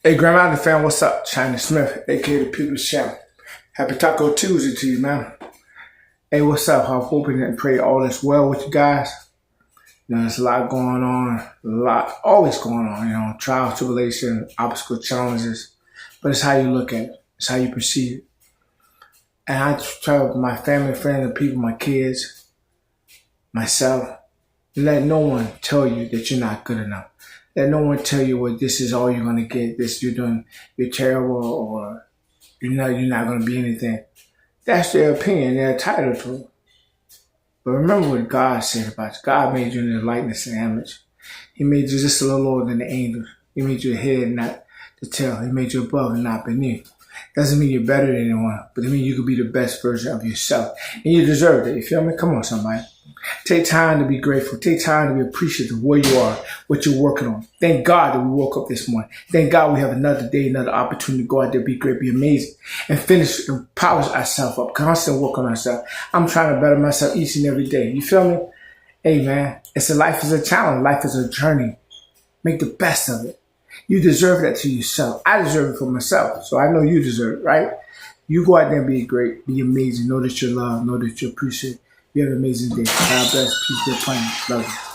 Hey, Grandma fan, what's up? China Smith, aka the People's Champ. Happy Taco Tuesday to you, man. Hey, what's up? I'm hoping and pray all is well with you guys. There's a lot going on, always going on, trials, tribulation, obstacles, challenges. But it's how you look at it, it's how you perceive it. And I tell my family, friends, and people, my kids, myself, let no one tell you that you're not good enough. Let no one tell you, well, this is all you're gonna get. This you're terrible, or you're not gonna be anything. That's their opinion. They're entitled to it. But remember what God said about you. God made you in His likeness and image. He made you just a little lower than the angels. He made you a head, not the tail. He made you above and not beneath. Doesn't mean you're better than anyone, but it means you could be the best version of yourself. And you deserve it. You feel me? Come on, somebody. Take time to be grateful. Take time to be appreciative of where you are, what you're working on. Thank God that we woke up this morning. Thank God we have another day, another opportunity to go out there, be great, be amazing, and finish and polish ourselves up. Constant work on ourselves. I'm trying to better myself each and every day. You feel me? Hey, man, life is a challenge. Life is a journey. Make the best of it. You deserve that to yourself. I deserve it for myself, so I know you deserve it, right? You go out there and be great, be amazing. Know that you're loved. Know that you're appreciated. You have an amazing day. God bless. Peace, good plan. Love you.